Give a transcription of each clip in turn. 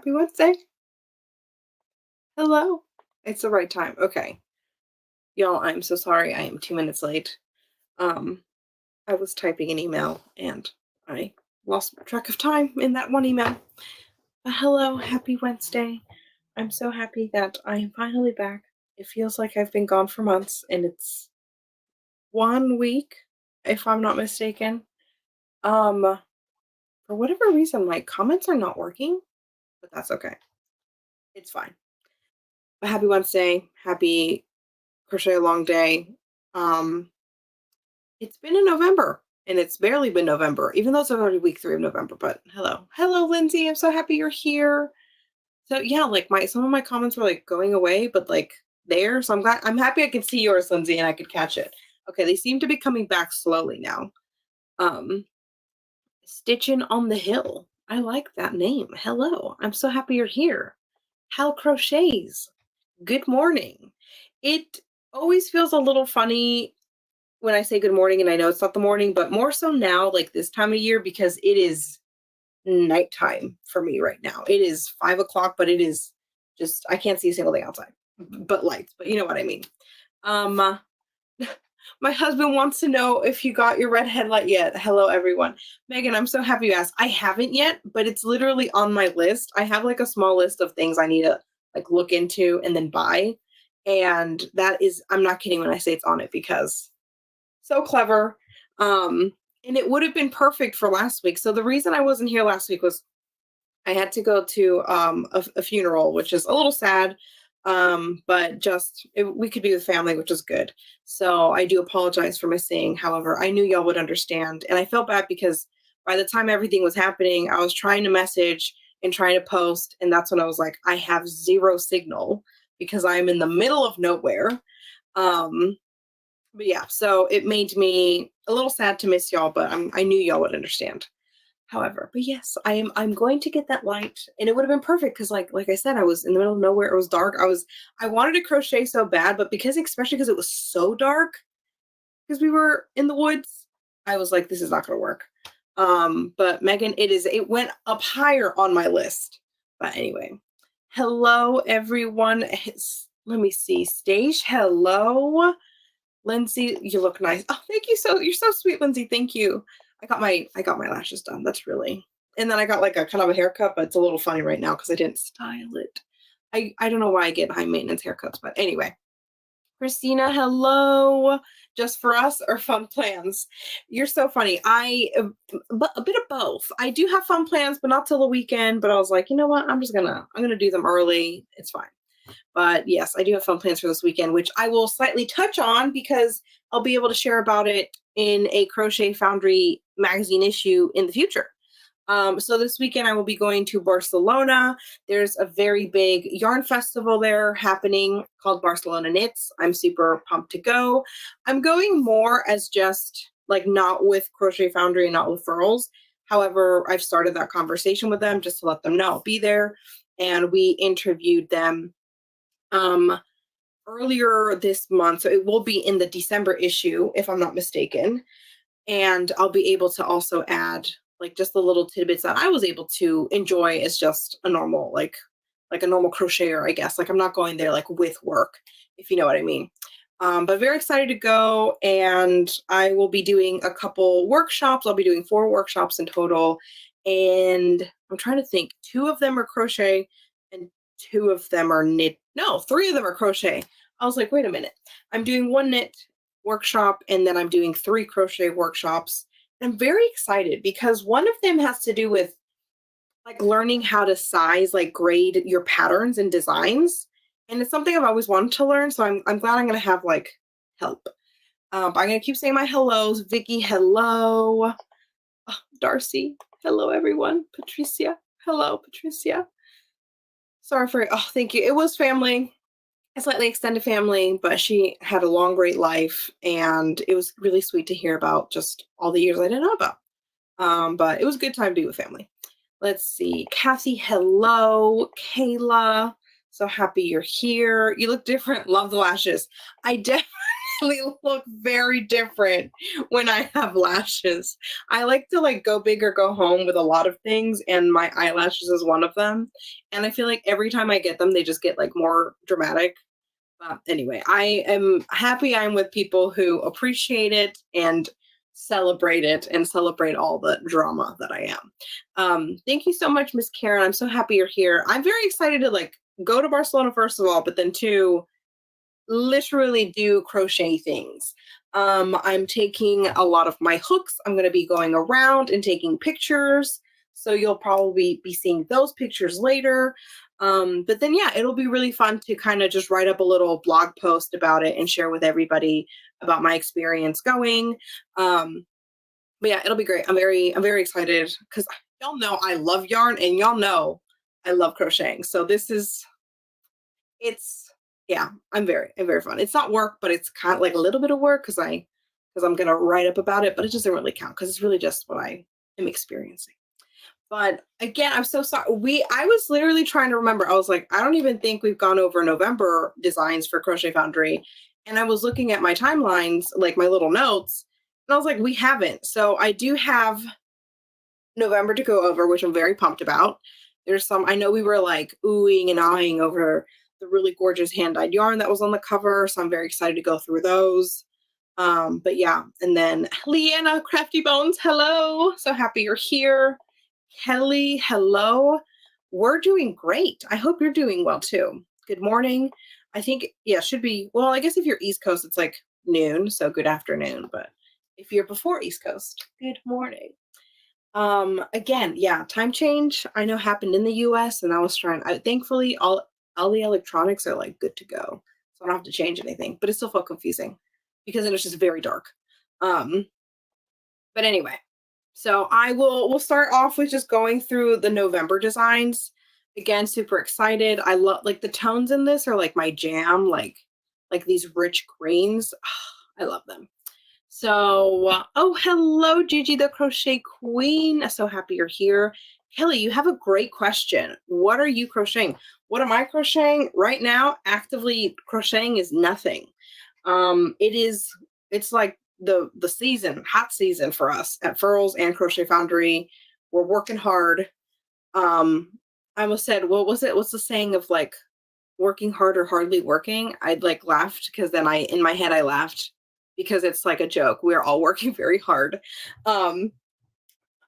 Happy Wednesday. Hello. It's the right time. Okay. Y'all, I'm so sorry. I am 2 minutes late. Um, I was typing an email and I lost track of time in that one email. But hello, happy Wednesday. I'm so happy that I am finally back. It feels like I've been gone for months and it's 1 week, if I'm not mistaken. For whatever reason, my comments are not working, but that's okay. It's fine. But happy Wednesday. Happy crochet a long day. Um, it's been in November and it's barely been November, even though it's already week 3 of November. But hello, Lindsay. I'm so happy you're here. So yeah, like my some of my comments were like going away, but like there. So I'm happy I could see yours, Lindsay, and I could catch it. Okay, they seem to be coming back slowly now. Um, Stitchin' on the Hill. I like that name. Hello, I'm so happy you're here. Hal Crochets. Good morning. It always feels a little funny when I say good morning and I know it's not the morning, but more so now, like this time of year, because it is nighttime for me right now. It is 5 o'clock, but it is just, I can't see a single thing outside but lights, but you know what I mean. Um, my husband wants to know if you got your red headlight yet. Hello, everyone. Megan, I'm so happy you asked. I haven't yet, but it's literally on my list. I have like a small list of things I need to like look into and then buy. And that is, I'm not kidding when I say it's on it because so clever. And it would have been perfect for last week. So the reason I wasn't here last week was I had to go to a funeral, which is a little sad. But we could be with family, which is good. So I do apologize for missing. However, I knew y'all would understand. And I felt bad because by the time everything was happening, I was trying to message and trying to post. And that's when I was like, I have zero signal because I'm in the middle of nowhere. But yeah, so it made me a little sad to miss y'all, but I knew y'all would understand. However, but yes, I'm going to get that light, and it would have been perfect because like I said, I was in the middle of nowhere. It was dark. I wanted to crochet so bad, but especially because it was so dark, because we were in the woods, I was like, this is not going to work. But Megan, it went up higher on my list. But anyway, hello everyone. Let me see, stage. Hello. Lindsay, you look nice. Oh, thank you. You're so sweet, Lindsay. Thank you. I got my lashes done. That's really, and then I got like a kind of a haircut, but it's a little funny right now because I didn't style it. I don't know why I get high maintenance haircuts, but anyway. Christina, hello. Just for us or fun plans? You're so funny. But a bit of both. I do have fun plans, but not till the weekend. But I was like, you know what? I'm gonna do them early. It's fine. But yes, I do have fun plans for this weekend, which I will slightly touch on because I'll be able to share about it in a Crochet Foundry magazine issue in the future. So this weekend I will be going to Barcelona. There's a very big yarn festival there happening called Barcelona Knits. I'm super pumped to go. I'm going more as just like not with Crochet Foundry and not with Furls. However, I've started that conversation with them just to let them know I'll be there. And we interviewed them earlier this month. So it will be in the December issue, if I'm not mistaken. And I'll be able to also add like just the little tidbits that I was able to enjoy as just a normal, like a normal crocheter, I guess. Like I'm not going there like with work, if you know what I mean. But very excited to go. And I will be doing a couple workshops. I'll be doing 4 workshops in total. And I'm trying to think, 2 of them are crochet and 2 of them are knit. No, 3 of them are crochet. I was like, wait a minute. I'm doing 1 knit workshop and then I'm doing 3 crochet workshops. I'm very excited because one of them has to do with like learning how to size, like grade your patterns and designs. And it's something I've always wanted to learn. So I'm glad I'm going to have like help. But I'm going to keep saying my hellos. Vicky, hello. Oh, Darcy, hello, everyone. Patricia, hello, Patricia. Sorry for, thank you. It was family, a slightly extended family, but she had a long, great life. And it was really sweet to hear about just all the years I didn't know about. But it was a good time to be with family. Let's see. Kathy, hello. Kayla, so happy you're here. You look different. Love the lashes. I definitely actually look very different when I have lashes. I like to like go big or go home with a lot of things, and my eyelashes is one of them. And I feel like every time I get them, they just get like more dramatic. Anyway, I am happy I'm with people who appreciate it and celebrate it and celebrate all the drama that I am. Thank you so much, Miss Karen. I'm so happy you're here. I'm very excited to like go to Barcelona first of all, but then two, literally do crochet things. I'm taking a lot of my hooks. I'm going to be going around and taking pictures. So you'll probably be seeing those pictures later. But then, yeah, it'll be really fun to kind of just write up a little blog post about it and share with everybody about my experience going. But yeah, it'll be great. I'm very excited because y'all know I love yarn and y'all know I love crocheting. So it's yeah, I'm very fun. It's not work, but it's kind of like a little bit of work because I'm gonna write up about it, but it doesn't really count because it's really just what I am experiencing. But again, I'm so sorry. I was literally trying to remember. I was like, I don't even think we've gone over November designs for Crochet Foundry. And I was looking at my timelines, like my little notes, and I was like, we haven't. So I do have November to go over, which I'm very pumped about. There's some, I know we were like oohing and eyeing over the really gorgeous hand-dyed yarn that was on the cover. So I'm very excited to go through those. But yeah, and then Leanna Crafty Bones, hello. So happy you're here. Kelly, hello. We're doing great. I hope you're doing well too. Good morning. I think, yeah, should be, well, I guess if you're East Coast, it's like noon, so good afternoon. But if you're before East Coast, good morning. Again, yeah, time change I know happened in the US, and I was thankfully all the electronics are like good to go. So I don't have to change anything, but it still felt confusing because it was just very dark. Um, but anyway, so we'll start off with just going through the November designs. Again, super excited. I love like the tones in this are like my jam, like these rich greens. I love them. So, oh, hello, Gigi, the Crochet Queen. So happy you're here. Kelly, you have a great question. What are you crocheting? What am I crocheting right now? Actively crocheting is nothing. It's like the season, hot season for us at Furls and Crochet Foundry. We're working hard. I almost said, what was it? What's the saying of like working hard or hardly working? I'd like laughed because then in my head I laughed because it's like a joke. We're all working very hard.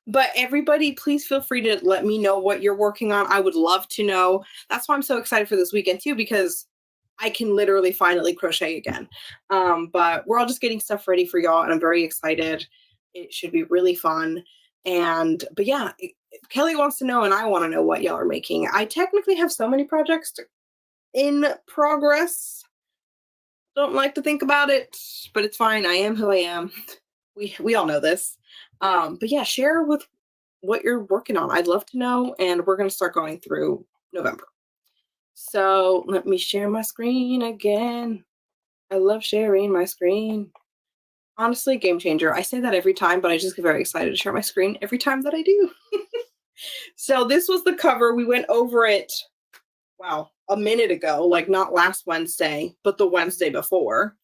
But everybody, please feel free to let me know what you're working on. I would love to know. That's why I'm so excited for this weekend too, because I can literally finally crochet again. But we're all just getting stuff ready for y'all, and I'm very excited. It should be really fun. But yeah, Kelly wants to know, and I want to know what y'all are making. I technically have so many projects in progress. Don't like to think about it, but it's fine. I am who I am. We all know this. But yeah, share with what you're working on. I'd love to know, and we're going to start going through November. So let me share my screen again. I love sharing my screen. Honestly, game changer. I say that every time, but I just get very excited to share my screen every time that I do. So this was the cover. We went over it, wow, a minute ago, like not last Wednesday, but the Wednesday before.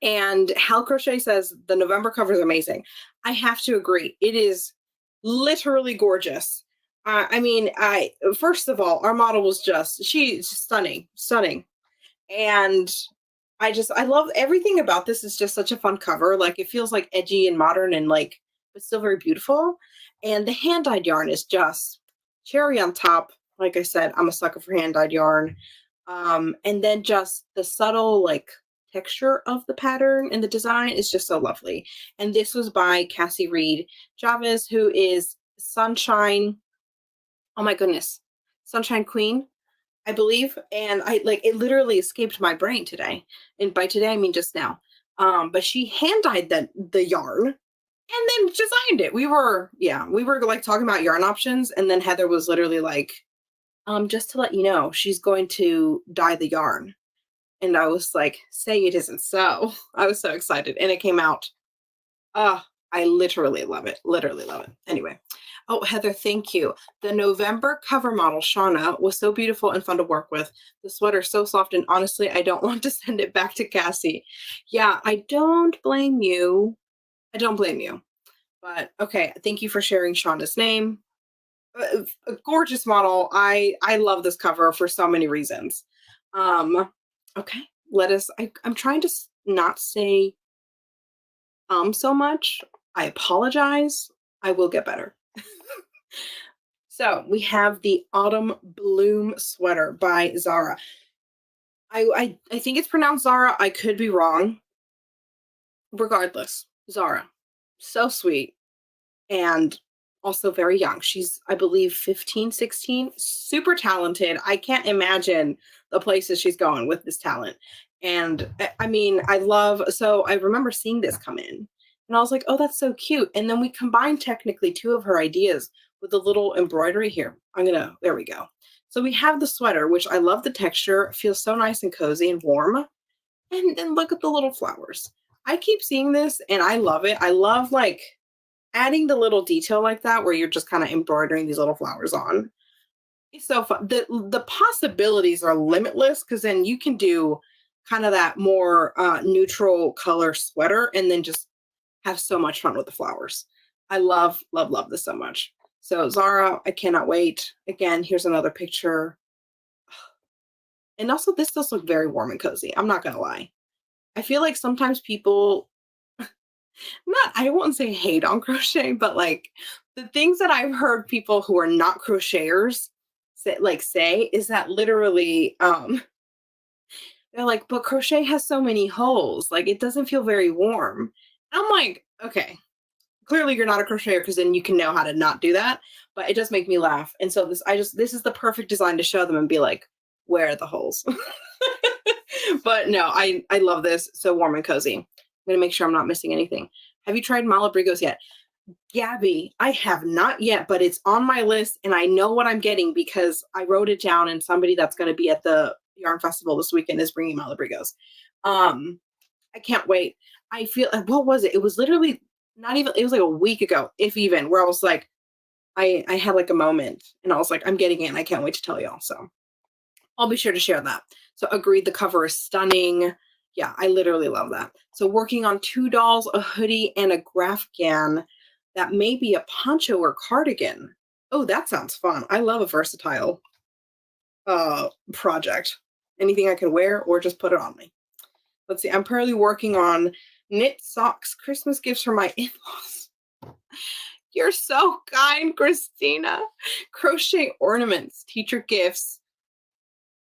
And Hal Crochet says the November cover is amazing. I have to agree. It is literally gorgeous. First of all, our model was she's stunning, stunning. And I love everything about this. Is just such a fun cover. Like it feels like edgy and modern and like, but still very beautiful. And the hand-dyed yarn is just cherry on top. Like I said, I'm a sucker for hand-dyed yarn. And then just the subtle like texture of the pattern and the design is just so lovely. And this was by Cassie Reed Chavez, who is Sunshine. Oh my goodness. Sunshine Queen, I believe. And it literally escaped my brain today. And by today, I mean just now. But she hand dyed the yarn and then designed it. We were like talking about yarn options. And then Heather was literally like, just to let you know, she's going to dye the yarn. And I was like, say it isn't so. I was so excited. And it came out. I literally love it. Literally love it. Anyway. Oh, Heather, thank you. The November cover model, Shauna, was so beautiful and fun to work with. The sweater so soft, and honestly, I don't want to send it back to Cassie. Yeah, I don't blame you. I don't blame you. But okay, thank you for sharing Shauna's name. A gorgeous model. I love this cover for so many reasons. Okay, let us. I'm trying to not say so much. I apologize. I will get better. So we have the Autumn Bloom sweater by Zara. I think it's pronounced Zara. I could be wrong. Regardless, Zara, so sweet and also very young. She's, I believe, 15, 16, super talented. I can't imagine the places she's going with this talent. And I mean, so I remember seeing this come in and I was like, oh, that's so cute. And then we combined technically two of her ideas with a little embroidery here. There we go. So we have the sweater, which I love the texture, it feels so nice and cozy and warm. And then look at the little flowers. I keep seeing this and I love it. I love like adding the little detail like that where you're just kind of embroidering these little flowers on. It's so fun. The possibilities are limitless because then you can do kind of that more neutral color sweater and then just have so much fun with the flowers. I love, love, love this so much. So Zara, I cannot wait. Again, here's another picture. And also this does look very warm and cozy. I'm not going to lie. I feel like sometimes people I won't say hate on crochet, but like the things that I've heard people who are not crocheters say is that literally they're like, but crochet has so many holes, like it doesn't feel very warm. I'm like, okay, clearly you're not a crocheter because then you can know how to not do that. But it does make me laugh. And so this is the perfect design to show them and be like, where are the holes? But no, I love this. So warm and cozy. I'm gonna make sure I'm not missing anything. Have you tried Malabrigos yet? Gabby, I have not yet, but it's on my list and I know what I'm getting because I wrote it down and somebody that's going to be at the yarn festival this weekend is bringing Malabrigos. I can't wait. I feel, what was it? It was literally not even, it was like a week ago, if even, where I was like, I had like a moment and I was like, I'm getting it and I can't wait to tell y'all. So I'll be sure to share that. So agreed, the cover is stunning. Yeah, I literally love that. So working on 2 dolls, a hoodie, and a grafgan that may be a poncho or cardigan. Oh, that sounds fun. I love a versatile project. Anything I can wear or just put it on me. Let's see, I'm currently working on knit socks, Christmas gifts for my in-laws. You're so kind, Christina. Crochet ornaments, teacher gifts.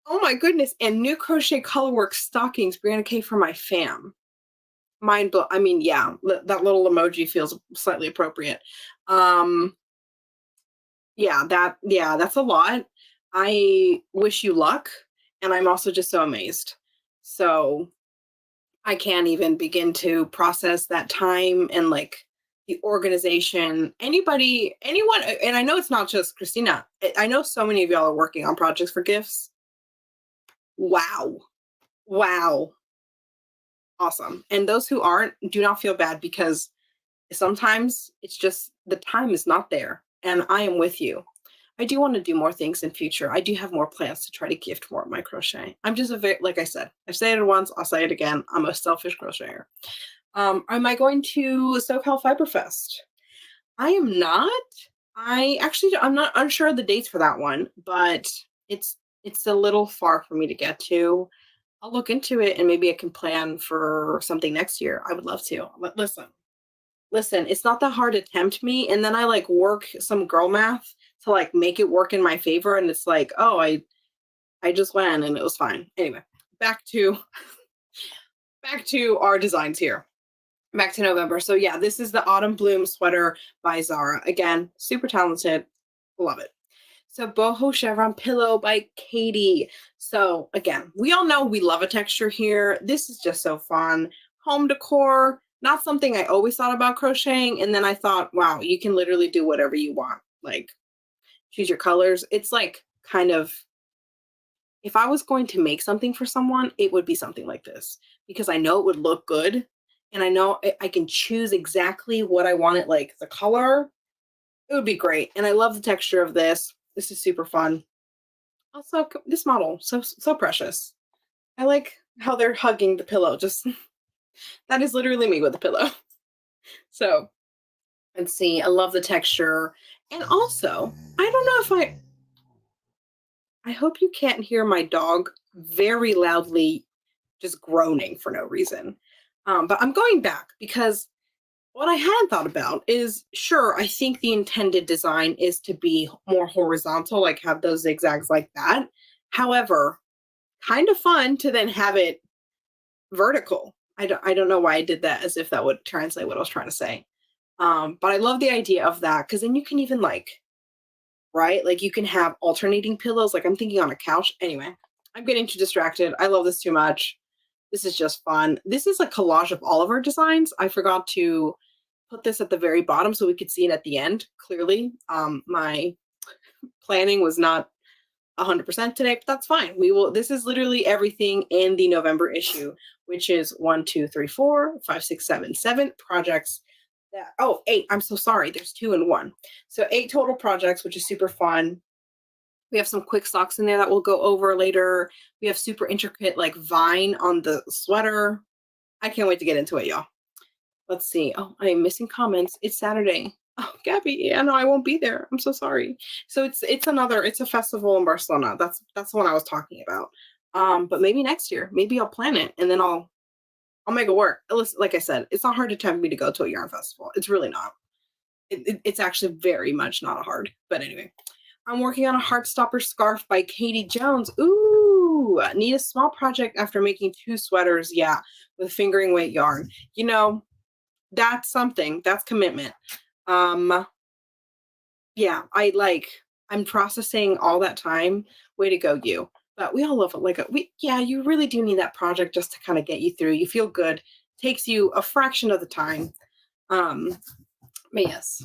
Oh my goodness. And new crochet colorwork stockings, Brianna K for my fam. Mind blow. I mean, yeah, that little emoji feels slightly appropriate. Yeah, that's a lot. I wish you luck. And I'm also just so amazed. So I can't even begin to process that time and like the organization. Anyone, and I know it's not just Christina. I know so many of y'all are working on projects for gifts. Wow. Wow. Awesome. And those who aren't, do not feel bad because sometimes it's just the time is not there. And I am with you. I do want to do more things in future. I do have more plans to try to gift more of my crochet. I'm just like I said, I've said it once, I'll say it again. I'm a selfish crocheter. Am I going to SoCal Fiber Fest? I am not. I'm not unsure of the dates for that one, but it's a little far for me to get to. I'll look into it and maybe I can plan for something next year. I would love to. Listen, it's not that hard to tempt me. And then I like work some girl math to like make it work in my favor. And it's like, oh, I just went and it was fine. Anyway, back to our designs here. Back to November. So yeah, this is the Autumn Bloom sweater by Zara. Again, super talented. Love it. So boho chevron pillow by Katie. So again, we all know we love a texture here. This is just so fun. Home decor, not something I always thought about crocheting. And then I thought, wow, you can literally do whatever you want. Like choose your colors. It's like kind of, if I was going to make something for someone, it would be something like this because I know it would look good. And I know I can choose exactly what I want it, like the color. It would be great. And I love the texture of this. This is super fun. Also, this model, so precious. I like how they're hugging the pillow. Just that is literally me with the pillow. So let's see. I love the texture. And also, I don't know if I hope you can't hear my dog very loudly just groaning for no reason. But I'm going back because what I hadn't thought about is sure, I think the intended design is to be more horizontal, like have those zigzags like that. However, kind of fun to then have it vertical. I don't know why I did that as if that would translate what I was trying to say. But I love the idea of that because then you can even like, right? Like you can have alternating pillows. Like I'm thinking on a couch. Anyway, I'm getting too distracted. I love this too much. This is just fun. This is a collage of all of our designs. I forgot to put this at the very bottom so we could see it at the end clearly. My planning was not 100% today, but that's fine. We will. This is literally everything in the November issue, which is 1, 2, 3, 4, 5, 6, 7, 7 projects. That, oh, 8. I'm so sorry. There's 2 and 1. So 8 total projects, which is super fun. We have some quick socks in there that we'll go over later. We have super intricate like vine on the sweater. I can't wait to get into it, y'all. Let's see. Oh, I'm missing comments. It's Saturday. Oh, Gabby, yeah, no, I won't be there. I'm so sorry. So it's a festival in Barcelona. That's the one I was talking about. But maybe next year, maybe I'll plan it and then I'll make it work. Listen, like I said, it's not hard to tempt me to go to a yarn festival. It's really not. It's actually very much not a hard. But anyway, I'm working on a Heartstopper scarf by Katie Jones. Ooh, need a small project after making 2 sweaters. Yeah, with fingering weight yarn. You know, that's something. That's commitment. Yeah, I'm processing all that time. Way to go, you. But we all love it. Yeah, you really do need that project just to kind of get you through. You feel good. Takes you a fraction of the time. Um, but yes.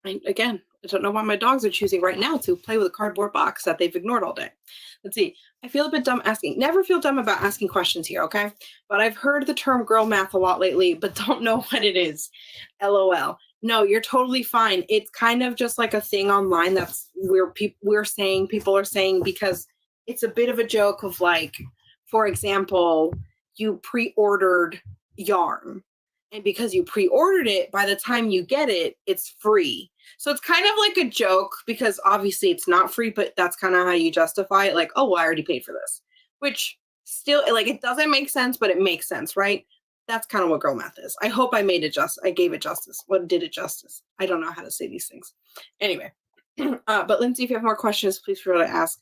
Again, I don't know why my dogs are choosing right now to play with a cardboard box that they've ignored all day. Let's see. I feel a bit dumb asking. Never feel dumb about asking questions here, okay? But I've heard the term girl math a lot lately, but don't know what it is. LOL. No, you're totally fine. It's kind of just like a thing online that's where people are saying because it's a bit of a joke of like, for example, you pre-ordered yarn. And because you pre-ordered it, by the time you get it, it's free. So it's kind of like a joke because obviously it's not free, but that's kind of how you justify it. Like, oh, well, I already paid for this, which still like it doesn't make sense, but it makes sense, right? That's kind of what girl math is. I hope I made it I gave it justice. What did it justice? I don't know how to say these things. Anyway, but Lindsay, if you have more questions, please feel free to ask.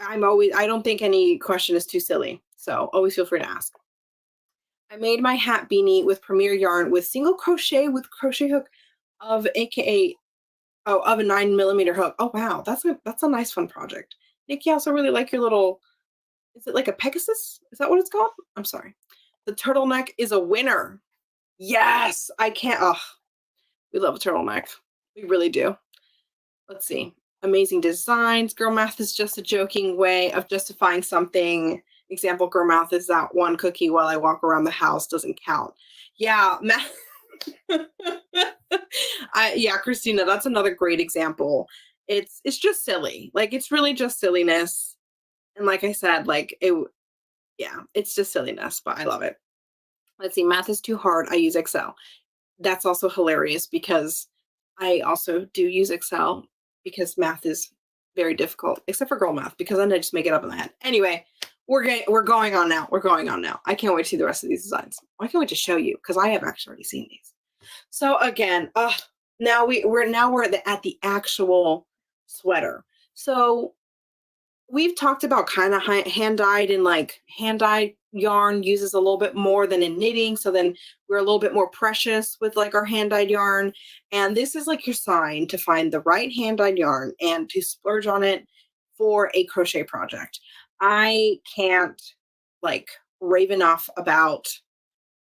I don't think any question is too silly. So always feel free to ask. I made my hat beanie with Premier yarn with single crochet with crochet hook of a 9mm hook. Oh wow, that's a nice fun project. Nikki, I also really like your little. Is it like a Pegasus? Is that what it's called? I'm sorry. The turtleneck is a winner. Yes, I can't. Oh, we love a turtleneck. We really do. Let's see. Amazing designs. Girl math is just a joking way of justifying something. Example, girl math is that one cookie while I walk around the house doesn't count. Yeah, math. Yeah, Christina, that's another great example. It's just silly. Like it's really just silliness. And like I said, it's just silliness, but I love it. Let's see, math is too hard. I use Excel. That's also hilarious because I also do use Excel because math is very difficult, except for girl math, because then I just make it up in the head. Anyway, we're going on now. We're going on now. I can't wait to see the rest of these designs. I can't wait to show you because I have actually already seen these. So again, now we're at the actual sweater. So we've talked about kind of hand dyed, and like hand dyed yarn uses a little bit more than in knitting. So then we're a little bit more precious with like our hand dyed yarn. And this is like your sign to find the right hand dyed yarn and to splurge on it for a crochet project. I can't like rave enough about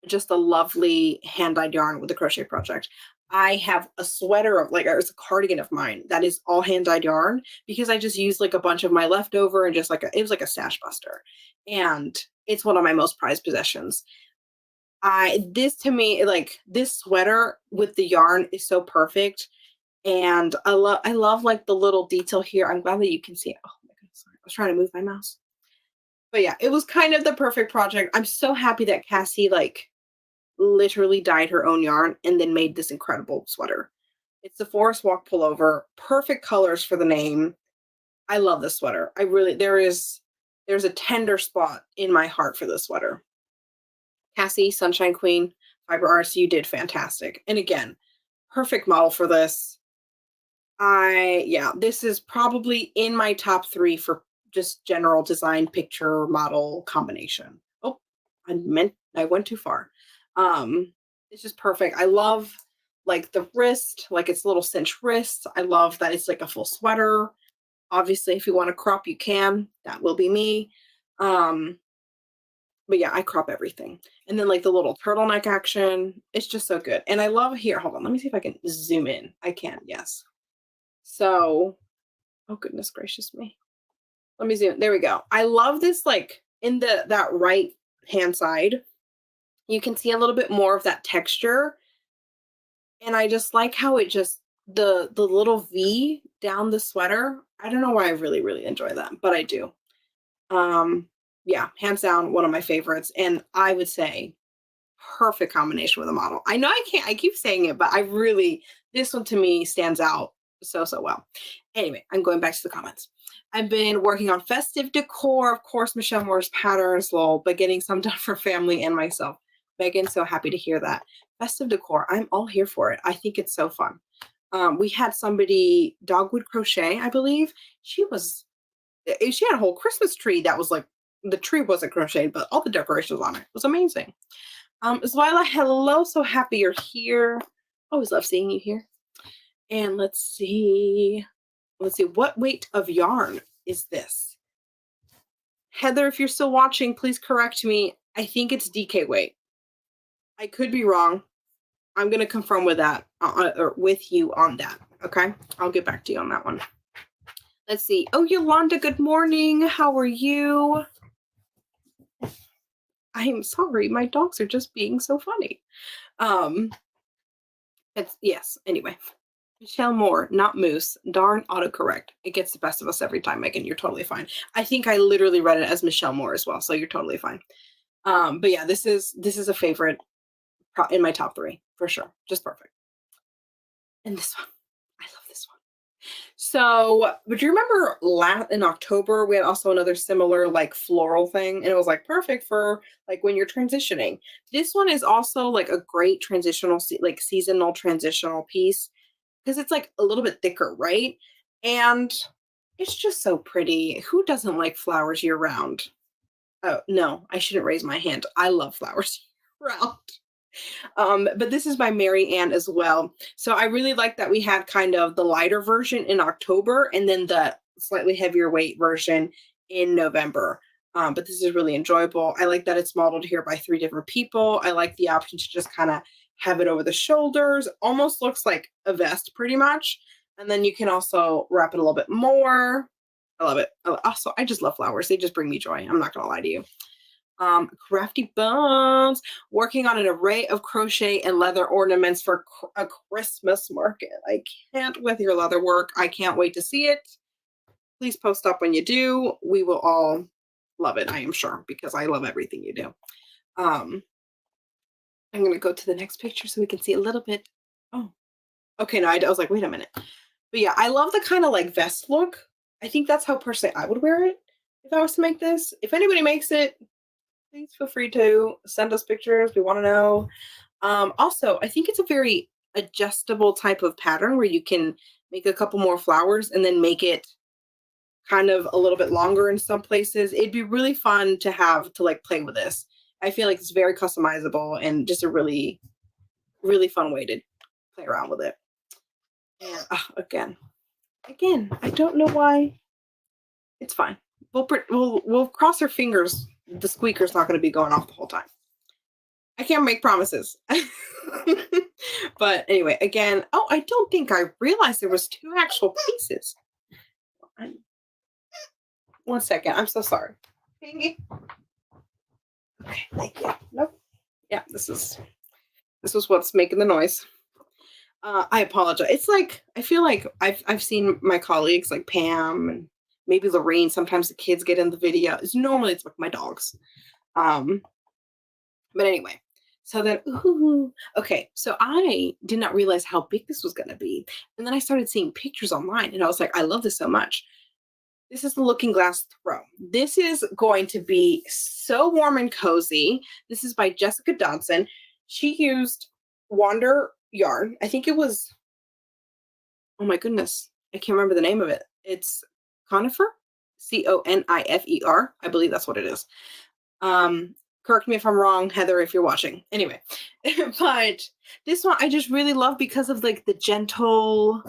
just a lovely hand dyed yarn with a crochet project. I have a sweater of it's a cardigan of mine that is all hand dyed yarn because I just used like a bunch of my leftover and just it was like a stash buster. And it's one of my most prized possessions. This to me, like this sweater with the yarn is so perfect. And I love like the little detail here. I'm glad that you can see it. Oh my goodness, sorry. I was trying to move my mouse. But yeah, it was kind of the perfect project. I'm so happy that Cassie like literally dyed her own yarn and then made this incredible sweater. It's the Forest Walk pullover, perfect colors for the name. I love this sweater. I really there's a tender spot in my heart for this sweater. Cassie, Sunshine Queen, Fiber Arts, you did fantastic. And again, perfect model for this. Yeah, this is probably in my top 3 for just general design picture model combination. Oh, I went too far. It's just perfect. I love like the wrist, like it's little cinch wrists. I love that it's like a full sweater. Obviously, if you want to crop, you can. That will be me. Um, but yeah, I crop everything. And then like the little turtleneck action, it's just so good. And I love here, hold on, let me see if I can zoom in. I can, yes. So, oh goodness gracious me. Let me zoom. There we go. I love this like in that right hand side. You can see a little bit more of that texture. And I just like how it just the little V down the sweater. I don't know why I really, really enjoy that, but I do. Um, yeah, hands down, one of my favorites. And I would say perfect combination with a model. I know I keep saying it, but I really, this one to me stands out so, so well. Anyway, I'm going back to the comments. I've been working on festive decor, of course, Michelle Moore's patterns, lol, but getting some done for family and myself. Megan, so happy to hear that. Festive decor, I'm all here for it. I think it's so fun. We had somebody, Dogwood Crochet, I believe. She had a whole Christmas tree that was like, the tree wasn't crocheted, but all the decorations on it was amazing. Zwyla, hello, so happy you're here. Always love seeing you here. And let's see, what weight of yarn is this? Heather, if you're still watching, please correct me. I think it's DK weight. I could be wrong. I'm going to confirm with that, or with you on that. Okay, I'll get back to you on that one. Let's see. Oh, Yolanda, good morning. How are you? I'm sorry, my dogs are just being so funny. Yes, anyway. Michelle Moore, not Moose. Darn autocorrect. It gets the best of us every time, Megan. You're totally fine. I think I literally read it as Michelle Moore as well, so you're totally fine. But yeah, this is a favorite in my top 3 for sure. Just perfect. And this one, I love this one. So, but you remember in October we had also another similar like floral thing, and it was like perfect for like when you're transitioning. This one is also like a great transitional, like seasonal transitional piece because it's like a little bit thicker, right? And it's just so pretty. Who doesn't like flowers year round? Oh, no, I shouldn't raise my hand. I love flowers year round. But this is by Mary Ann as well. So I really like that we had kind of the lighter version in October and then the slightly heavier weight version in November. But this is really enjoyable. I like that it's modeled here by 3 different people. I like the option to just kind of have it over the shoulders. Almost looks like a vest pretty much. And then you can also wrap it a little bit more. I love it. Also, I just love flowers. They just bring me joy. I'm not going to lie to you. Crafty Bones, working on an array of crochet and leather ornaments for a Christmas market. I can't with your leather work. I can't wait to see it. Please post up when you do. We will all love it, I am sure, because I love everything you do. I'm going to go to the next picture so we can see a little bit. Oh, okay. No, I was like, wait a minute. But yeah, I love the kind of like vest look. I think that's how personally I would wear it if I was to make this. If anybody makes it, please feel free to send us pictures. We want to know. Also, I think it's a very adjustable type of pattern where you can make a couple more flowers and then make it kind of a little bit longer in some places. It'd be really fun to have to like play with this. I feel like it's very customizable and just a really, really fun way to play around with it. And again, I don't know why. It's fine. We'll cross our fingers. The squeaker's not going to be going off the whole time. I can't make promises. But anyway, again, oh, I don't think I realized there was 2 actual pieces. One second. I'm so sorry. Okay, thank you. Nope. Yeah, this is what's making the noise. I apologize. It's like I feel like I've seen my colleagues like Pam and maybe Lorraine. Sometimes the kids get in the video. It's normally it's like my dogs. Um, but anyway, so then ooh, okay. So I did not realize how big this was gonna be, and then I started seeing pictures online, and I was like, I love this so much. This is the Looking Glass Throw. This is going to be so warm and cozy. This is by Jessica Dodson. She used Wander yarn. I think it was, oh my goodness, I can't remember the name of it. It's Conifer, Conifer. I believe that's what it is. Correct me if I'm wrong, Heather, if you're watching. Anyway, but this one I just really love because of like the gentle,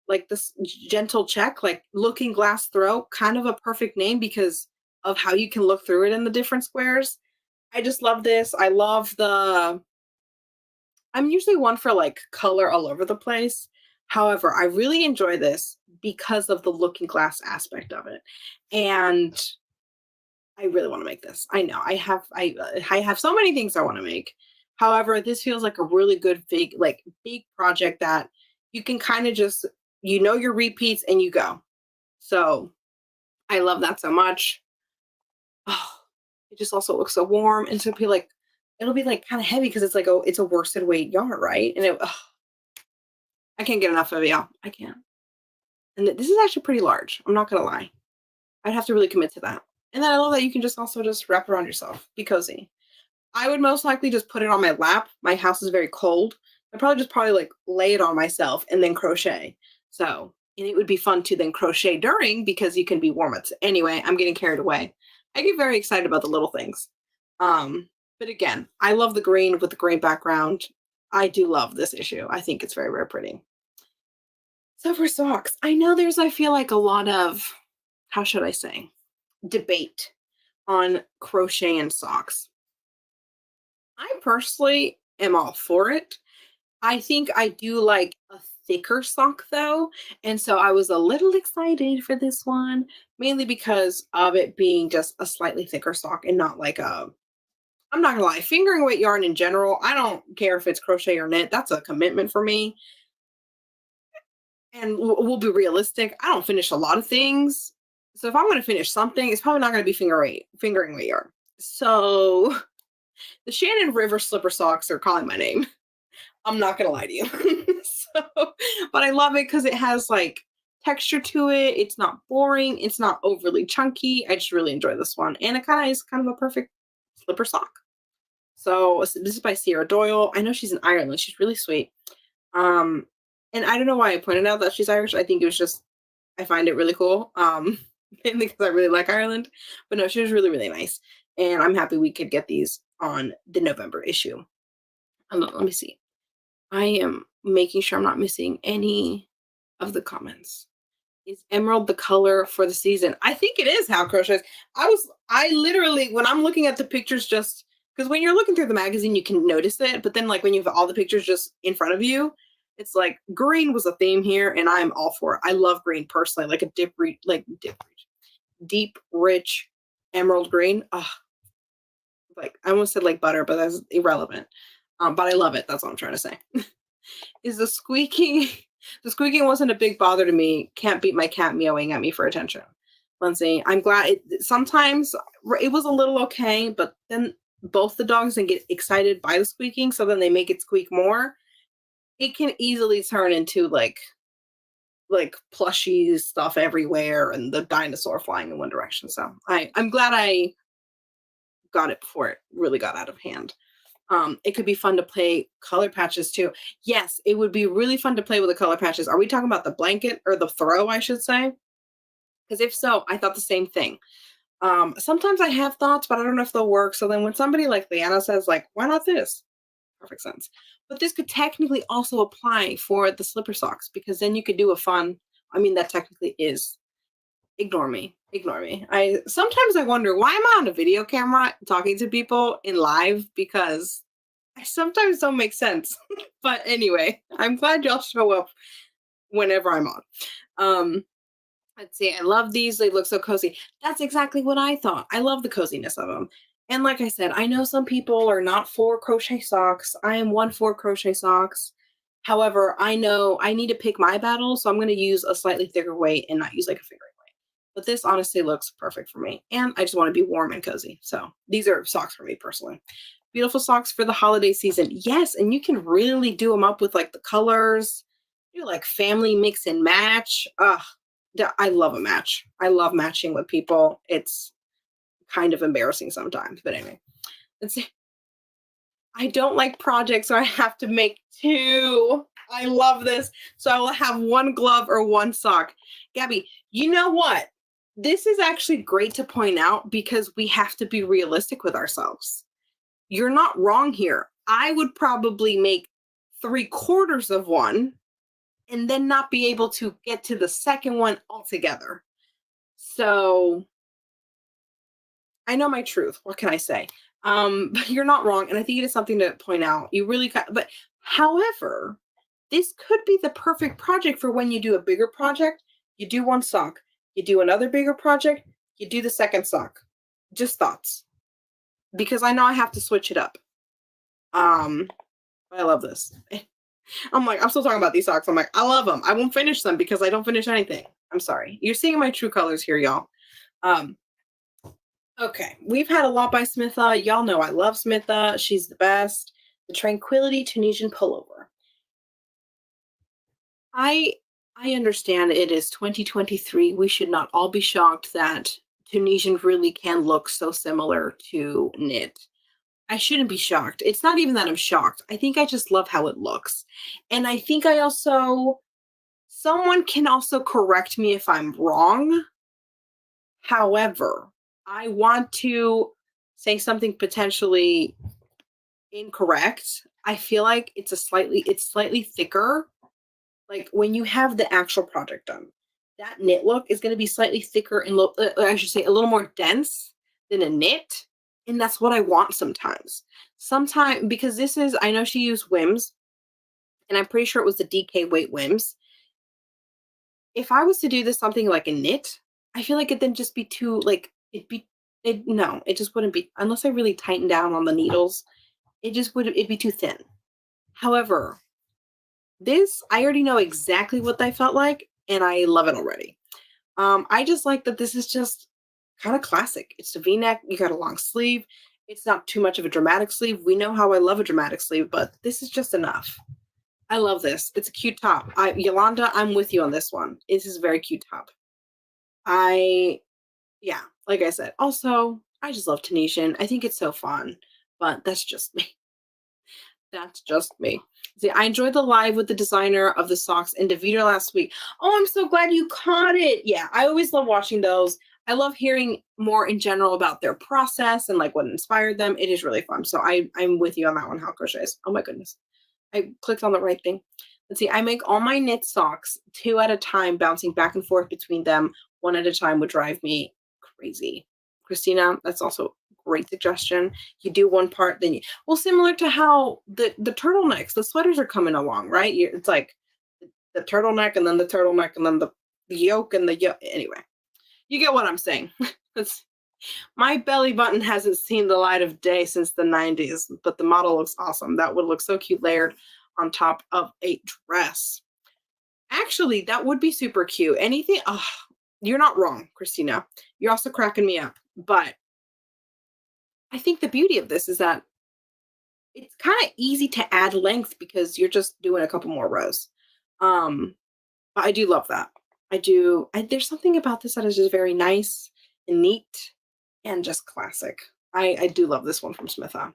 like this gentle check, like Looking Glass Throw, kind of a perfect name because of how you can look through it in the different squares. I just love this. I love the, I'm usually one for like color all over the place. However, I really enjoy this because of the looking glass aspect of it. And I really want to make this. I know I have so many things I want to make. However, this feels like a really good big project that you can kind of just your repeats and you go. So I love that so much. Oh, it just also looks so warm, and so it'll be like kind of heavy because it's like it's a worsted weight yarn, right? And I can't get enough of it, y'all. I can't. And this is actually pretty large. I'm not gonna lie. I'd have to really commit to that. And then I love that you can just also just wrap it around yourself. Be cozy. I would most likely just put it on my lap. My house is very cold. I'd probably like lay it on myself and then crochet. So, and it would be fun to then crochet during because you can be warm. Anyway, I'm getting carried away. I get very excited about the little things. But again, I love the green with the green background. I do love this issue. I think it's very, very pretty. So for socks, I know I feel like a lot of, how should I say, debate on crochet and socks. I personally am all for it. I think I do like a thicker sock though. And so I was a little excited for this one, mainly because of it being just a slightly thicker sock and not like I'm not gonna lie, fingering weight yarn in general, I don't care if it's crochet or knit, that's a commitment for me. And we'll be realistic, I don't finish a lot of things. So if I'm gonna finish something, it's probably not gonna be fingering weight yarn. So the Shannon River slipper socks are calling my name. I'm not gonna lie to you. So, but I love it because it has like texture to it. It's not boring. It's not overly chunky. I just really enjoy this one, and it kind of is kind of a perfect slipper sock. So this is by Sierra Doyle. I know she's in Ireland. She's really sweet. Um, and I don't know why I pointed out that she's Irish. I think it was just I find it really cool. Mainly because I really like Ireland. But no, she was really really nice, and I'm happy we could get these on the November issue. Let me see. I am making sure I'm not missing any of the comments. Is emerald the color for the season? I think it is how crochets. I literally, when I'm looking at the pictures, just because when you're looking through the magazine, you can notice it. But then, like, when you have all the pictures just in front of you, it's like green was a theme here, and I'm all for it. I love green personally, like a deep, rich emerald green. Oh, like I almost said like butter, but that's irrelevant. But I love it. That's what I'm trying to say. Is the squeaking the squeaking wasn't a big bother to me. Can't beat my cat meowing at me for attention. Lindsay, I'm glad sometimes it was a little okay, but then both the dogs then get excited by the squeaking, so then they make it squeak more. It can easily turn into like plushy stuff everywhere and the dinosaur flying in one direction. So I'm glad I got it before it really got out of hand. It could be fun to play color patches too. Yes, it would be really fun to play with the color patches. Are we talking about the blanket or the throw, I should say? Because if so, I thought the same thing. Sometimes I have thoughts, but I don't know if they'll work. So then when somebody like Leanna says, like, why not this? Perfect sense. But this could technically also apply for the slipper socks because then you could do a fun, I mean, that technically is. Ignore me. Ignore me. I wonder why am I on a video camera talking to people in live because I sometimes don't make sense. But anyway, I'm glad y'all show up whenever I'm on. Let's see. I love these. They look so cozy. That's exactly what I thought. I love the coziness of them. And like I said, I know some people are not for crochet socks. I am one for crochet socks. However, I know I need to pick my battle, so I'm going to use a slightly thicker weight and not use like a fingering weight. But this honestly looks perfect for me. And I just want to be warm and cozy. So these are socks for me personally. Beautiful socks for the holiday season. Yes, and you can really do them up with like the colors. Do like family mix and match. I love a match. I love matching with people. It's kind of embarrassing sometimes, but anyway. Let's see. I don't like projects where I have to make two. I love this. So I will have one glove or one sock. Gabby, you know what? This is actually great to point out because we have to be realistic with ourselves. You're not wrong here. I would probably make 3/4 of one and then not be able to get to the second one altogether. So I know my truth. What can I say? But you're not wrong, and I think it is something to point out. You really got, but however, this could be the perfect project for when you do a bigger project. You do one sock, you do another bigger project, you do the second sock. Just thoughts, because I know I have to switch it up. I love this. I'm still talking about these socks. I'm like, I love them. I won't finish them because I don't finish anything. I'm sorry. You're seeing my true colors here, y'all. Okay, we've had a lot by Smitha. Y'all know I love Smitha. She's the best. The Tranquility Tunisian Pullover. I understand it is 2023. We should not all be shocked that Tunisian really can look so similar to knit. I shouldn't be shocked. It's not even that I'm shocked. I think I just love how it looks. And I think someone can also correct me if I'm wrong. However, I want to say something potentially incorrect. I feel like it's slightly thicker. Like when you have the actual project done, that knit look is going to be slightly thicker and I should say a little more dense than a knit. And that's what I want sometimes. Sometimes, because I know she used Wims, and I'm pretty sure it was the DK weight Wims. If I was to do this something like a knit, I feel like it'd then just be too, like, it just wouldn't be, unless I really tighten down on the needles, it'd be too thin. However, this, I already know exactly what they felt like, and I love it already. I just like that this is just kind of classic. It's a V-neck, you got a long sleeve. It's not too much of a dramatic sleeve. We know how I love a dramatic sleeve, but this is just enough. I love this. It's a cute top. Yolanda, I'm with you on this one. This is a very cute top. Yeah, like I said, also, I just love Tunisian. I think it's so fun, but that's just me. That's just me. See, I enjoyed the live with the designer of the socks in Davida last week. Oh, I'm so glad you caught it. Yeah, I always love watching those. I love hearing more in general about their process and like what inspired them. It is really fun. So I'm with you on that one, How Crochets. Oh my goodness. I clicked on the right thing. Let's see. I make all my knit socks 2 at a time, bouncing back and forth between them. 1 at a time would drive me crazy. Christina, that's also a great suggestion. You do one part, then similar to how the turtlenecks, the sweaters are coming along, right? It's like the turtleneck and then the turtleneck and then the yoke and the yoke. Anyway, you get what I'm saying. My belly button hasn't seen the light of day since the 90s, but the model looks awesome. That would look so cute layered on top of a dress. Actually, that would be super cute. Anything, you're not wrong, Christina. You're also cracking me up. But I think the beauty of this is that it's kind of easy to add length because you're just doing a couple more rows. But I do love that. I do. There's something about this that is just very nice and neat and just classic. I do love this one from Smitha.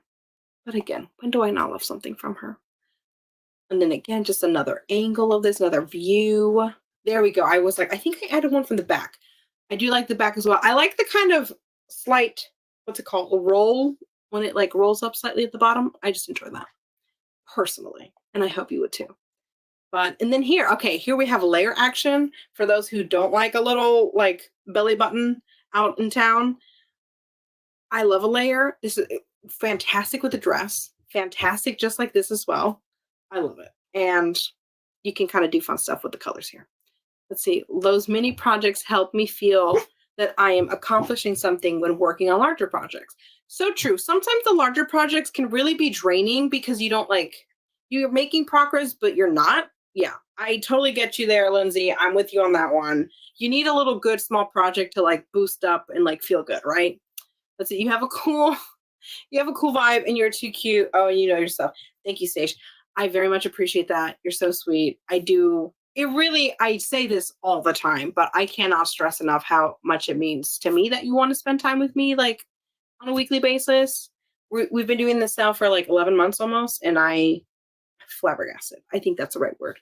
But again, when do I not love something from her? And then again, just another angle of this, another view. There we go. I was like, I think I added one from the back. I do like the back as well. I like the kind of slight, what's it called? A roll, when it like rolls up slightly at the bottom. I just enjoy that personally. And I hope you would too. And then here we have a layer action for those who don't like a little like belly button out in town. I love a layer. This is fantastic with the dress. Fantastic just like this as well. I love it. And you can kind of do fun stuff with the colors here. Let's see. Those mini projects help me feel that I am accomplishing something when working on larger projects. So true. Sometimes the larger projects can really be draining because you don't like, you're making progress, but you're not. Yeah, I totally get you there, Lindsay. I'm with you on that one. You need a little good small project to like boost up and like feel good, right? Let's see. You have a cool vibe and you're too cute. Oh, you know yourself. Thank you, Sage. I very much appreciate that. You're so sweet. I do. It really, I say this all the time, but I cannot stress enough how much it means to me that you want to spend time with me like on a weekly basis. We've been doing this now for like 11 months almost, and I flabbergasted. I think that's the right word.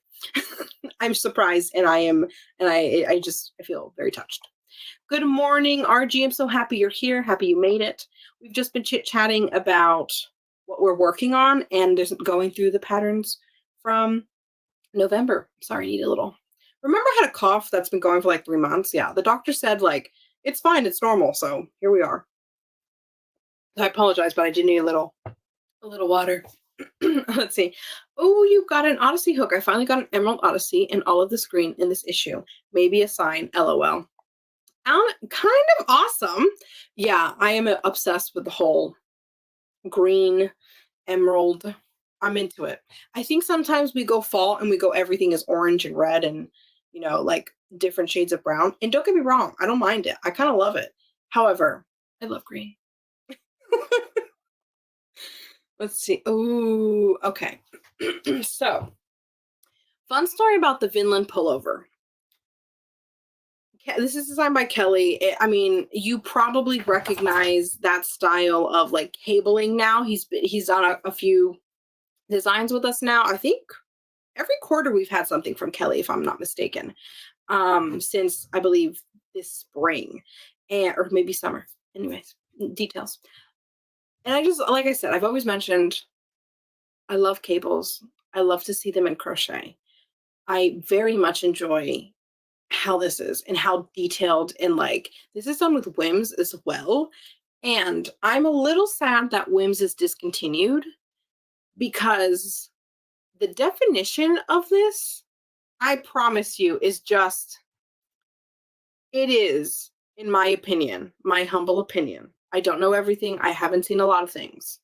I'm surprised and I feel very touched. Good morning, RG. I'm so happy you're here. Happy you made it. We've just been chit-chatting about what we're working on and just going through the patterns from November. Sorry, I need a little. Remember I had a cough that's been going for like 3 months? Yeah. The doctor said like it's fine, it's normal. So here we are. I apologize, but I did need a little water. Let's see. Oh, you got an Odyssey hook. I finally got an Emerald Odyssey and all of the screen in this issue. Maybe a sign. LOL. Kind of awesome. Yeah, I am obsessed with the whole green emerald. I'm into it. I think sometimes we go fall and we go everything is orange and red and like different shades of brown. And don't get me wrong, I don't mind it. I kind of love it. However, I love green. Let's see. Oh, okay. So, fun story about the Vinland pullover. This is designed by Kelly. I mean, you probably recognize that style of like cabling now. He's done a few designs with us now. I think every quarter we've had something from Kelly, if I'm not mistaken, since I believe this spring or maybe summer. Anyways, details. And I just, like I said, I've always mentioned I love cables. I love to see them in crochet. I very much enjoy how this is and how detailed and like this is done with Whims as well. And I'm a little sad that Whims is discontinued because the definition of this, I promise you, is just, it is, in my opinion, my humble opinion. I don't know everything. I haven't seen a lot of things.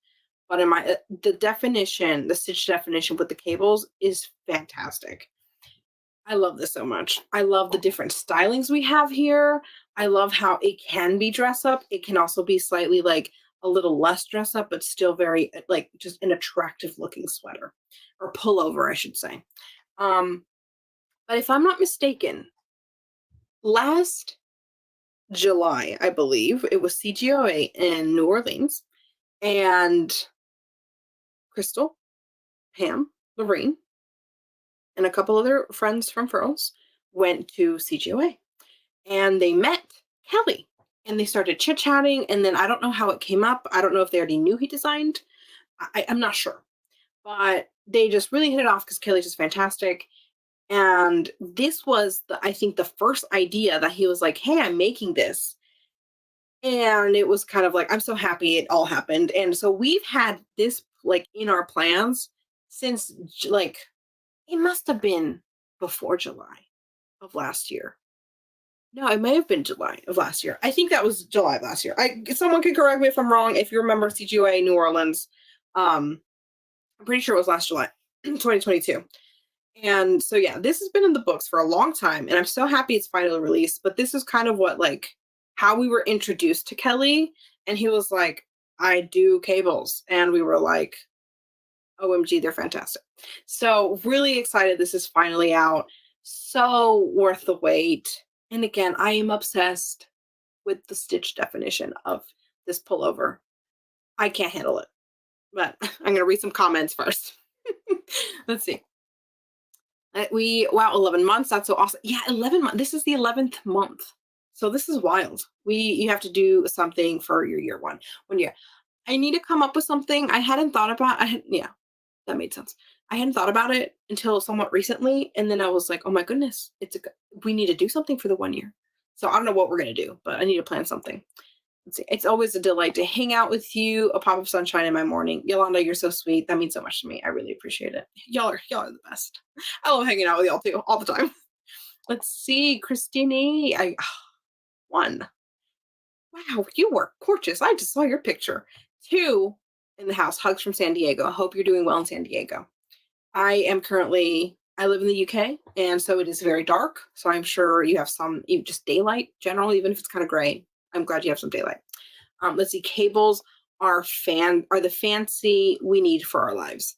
But the stitch definition with the cables is fantastic. I love this so much. I love the different stylings we have here. I love how it can be dress up. It can also be slightly like a little less dress up, but still very like just an attractive looking sweater or pullover, I should say. But if I'm not mistaken, last July, I believe, it was CGOA in New Orleans, and Crystal, Pam, Lorraine, and a couple other friends from Furls went to CGOA and they met Kelly and they started chit-chatting, and then I don't know how it came up. I don't know if they already knew he designed. I'm not sure. But they just really hit it off because Kelly's just fantastic. And this was, I think, the first idea that he was like, hey, I'm making this. And it was kind of like, I'm so happy it all happened. And so we've had this like in our plans since like, it must have been before July of last year. No, it may have been July of last year. I think that was July of last year. Someone can correct me if I'm wrong. If you remember CGOA New Orleans, I'm pretty sure it was last July, 2022. And so yeah, this has been in the books for a long time, and I'm so happy it's finally released. But this is kind of what like how we were introduced to Kelly, and he was like, "I do cables," and we were like, OMG, they're fantastic. So really excited this is finally out. So worth the wait. And again, I am obsessed with the stitch definition of this pullover. I can't handle it. But I'm going to read some comments first. Let's see. Wow, 11 months. That's so awesome. Yeah, 11 months. This is the 11th month. So this is wild. You have to do something for your year one year. I need to come up with something. I hadn't thought about. Yeah, that made sense. I hadn't thought about it until somewhat recently, and then I was like, "Oh my goodness, we need to do something for the 1 year." So I don't know what we're gonna do, but I need to plan something. Let's see. It's always a delight to hang out with you. A pop of sunshine in my morning. Yolanda, you're so sweet. That means so much to me. I really appreciate it. Y'all are the best. I love hanging out with y'all too, all the time. Let's see, Christine. I one. Wow, you were gorgeous. I just saw your picture. 2 in the house. Hugs from San Diego. I hope you're doing well in San Diego. I live in the UK, and so it is very dark. So I'm sure you have some, even just daylight, general, even if it's kind of gray. I'm glad you have some daylight. Let's see, cables are the fancy we need for our lives.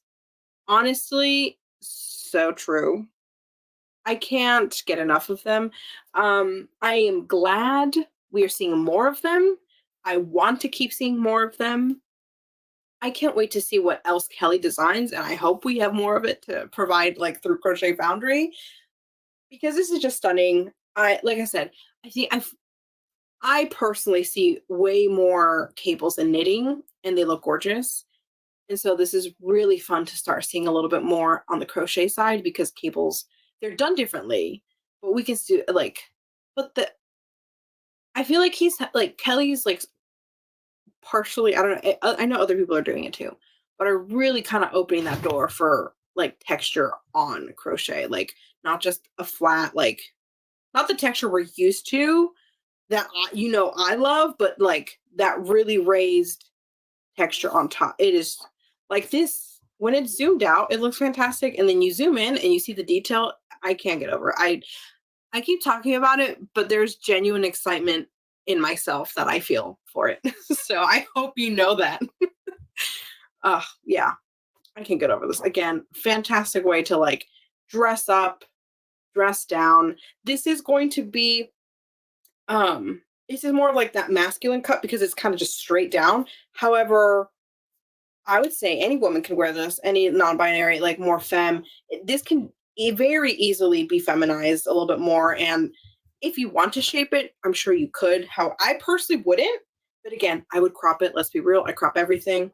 Honestly, so true. I can't get enough of them. I am glad we are seeing more of them. I want to keep seeing more of them. I can't wait to see what else Kelly designs, and I hope we have more of it to provide like through Crochet Foundry because this is just stunning. I like I said, I personally see way more cables in knitting, and they look gorgeous. And so this is really fun to start seeing a little bit more on the crochet side because cables, they're done differently, but we can do like, but the I feel like he's like Kelly's like partially, I don't know, I know other people are doing it too, but are really kind of opening that door for like texture on crochet, like not just a flat, like not the texture we're used to that I love, but like that really raised texture on top. It is like this when it's zoomed out, it looks fantastic, and then you zoom in and you see the detail. I can't get over it. I keep talking about it, but there's genuine excitement in myself that I feel for it. So I hope you know that. Yeah, I can't get over this. Again, fantastic way to like dress up, dress down. This is going to be this is more of like that masculine cut because it's kind of just straight down. However, I would say any woman can wear this, any non-binary, like more femme. This can very easily be feminized a little bit more. And if you want to shape it, I'm sure you could. How I personally wouldn't, but again, I would crop it. Let's be real. I crop everything.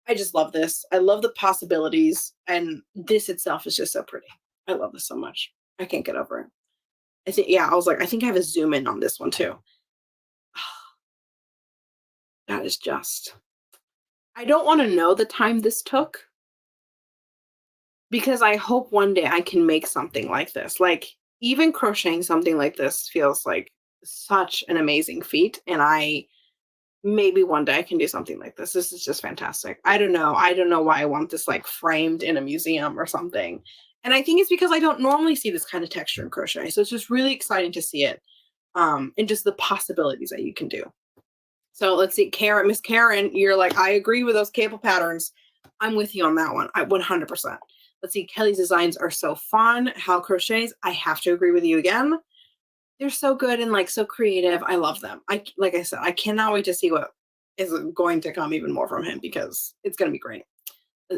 I just love this. I love the possibilities. And this itself is just so pretty. I love this so much. I can't get over it. I think, yeah, I was like, I think I have a zoom in on this one too. That is just, I don't want to know the time this took because I hope one day I can make something like this. Like even crocheting something like this feels like such an amazing feat. And I maybe one day I can do something like this. This is just fantastic. I don't know. I don't know why I want this like framed in a museum or something. And I think it's because I don't normally see this kind of texture in crochet. So it's just really exciting to see it. And just the possibilities that you can do. So let's see, Karen, Miss Karen, you're like, I agree with those cable patterns. I'm with you on that one. I 100%. Let's see, Kelly's designs are so fun. Hal Crochets, I have to agree with you again. They're so good and like so creative. I love them. Like I said, I cannot wait to see what is going to come even more from him because it's going to be great.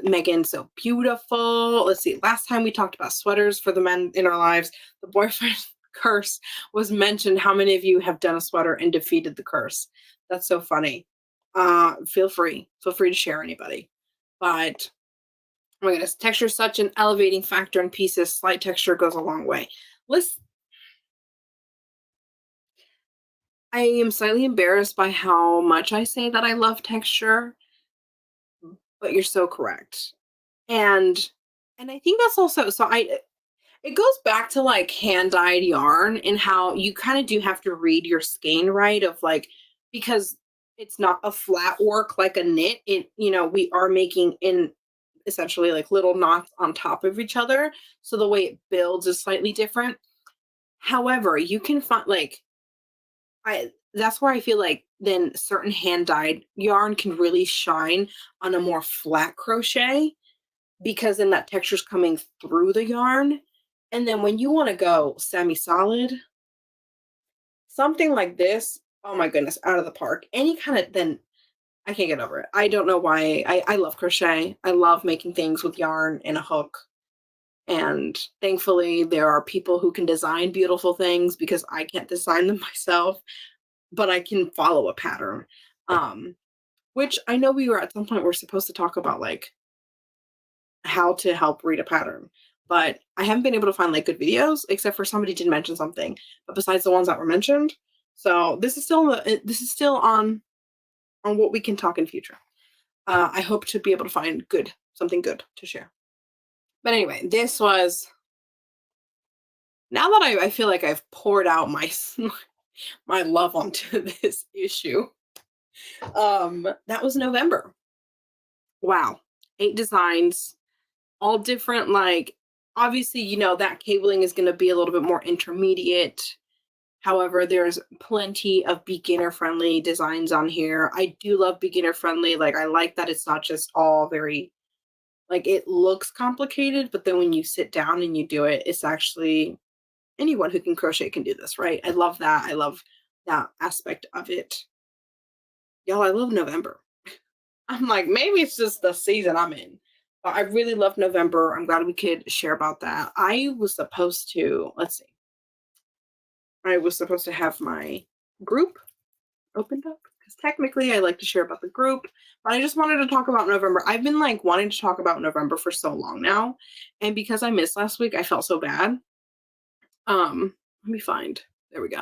Megan, so beautiful. Let's see. Last time we talked about sweaters for the men in our lives, the boyfriend curse was mentioned. How many of you have done a sweater and defeated the curse? That's so funny. Feel free to share anybody. But oh my goodness, texture is such an elevating factor in pieces. Slight texture goes a long way. I am slightly embarrassed by how much I say that I love texture, but you're so correct. And I think that's also so I it goes back to like hand dyed yarn and how you kind of do have to read your skein right of like because it's not a flat work like a knit. We are making in essentially like little knots on top of each other. So the way it builds is slightly different. However, you can find like that's where I feel like then certain hand dyed yarn can really shine on a more flat crochet because then that texture's coming through the yarn. And then when you want to go semi-solid, something like this, oh my goodness, out of the park. Any kind of then I can't get over it. I don't know why. I love crochet. I love making things with yarn and a hook. And thankfully there are people who can design beautiful things because I can't design them myself, but I can follow a pattern. Which I know we were at some point we're supposed to talk about like how to help read a pattern. But I haven't been able to find like good videos, except for somebody did mention something. But besides the ones that were mentioned, so this is still on what we can talk in future. I hope to be able to find something good to share. But anyway, this was now that I feel like I've poured out my my love onto this issue. That was November. Wow, 8 designs. all different, like, obviously, that cabling is going to be a little bit more intermediate. However, there's plenty of beginner friendly designs on here. I do love beginner friendly. Like, I like that it's not just all very, like, it looks complicated, but then when you sit down and you do it, it's actually anyone who can crochet can do this, right? I love that. I love that aspect of it. Y'all, I love November. I'm like, maybe it's just the season I'm in. But I really love November. I'm glad we could share about that. Let's see, I was supposed to have my group opened up because technically I like to share about the group, but I just wanted to talk about November. I've been like wanting to talk about November for so long now. And because I missed last week, I felt so bad. Let me find, there we go.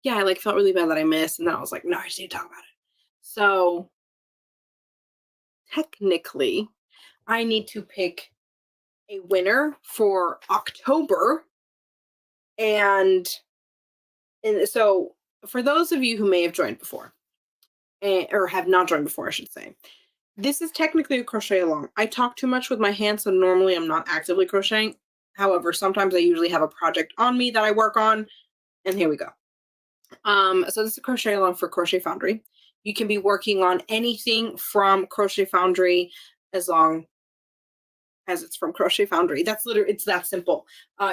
Yeah, I like felt really bad that I missed. And then I was like, no, I just need to talk about it. So technically, I need to pick a winner for October. And so for those of you who may have joined before, or have not joined before, I should say, this is technically a crochet along. I talk too much with my hands, so normally I'm not actively crocheting. However, sometimes I usually have a project on me that I work on, and here we go. So this is a crochet along for Crochet Foundry. You can be working on anything from Crochet Foundry as long as it's from Crochet Foundry. That's literally, it's that simple.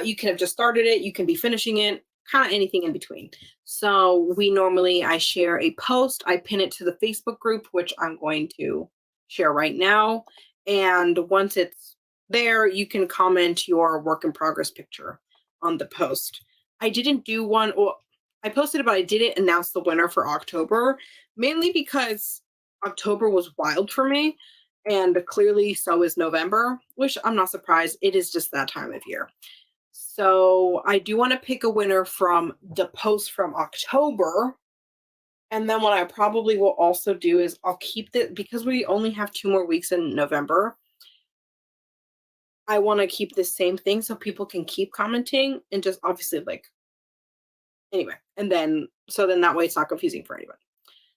You can have just started it, you can be finishing it, kind of anything in between. So I share a post, I pin it to the Facebook group, which I'm going to share right now. And once it's there, you can comment your work in progress picture on the post. I didn't do one, well, I posted it, but I didn't announce the winner for October, mainly because October was wild for me. And clearly, so is November, which I'm not surprised. It is just that time of year. So I do want to pick a winner from the post from October. And then what I probably will also do is I'll keep it because we only have 2 more weeks in November. I want to keep the same thing so people can keep commenting and just obviously anyway. And then that way it's not confusing for anybody.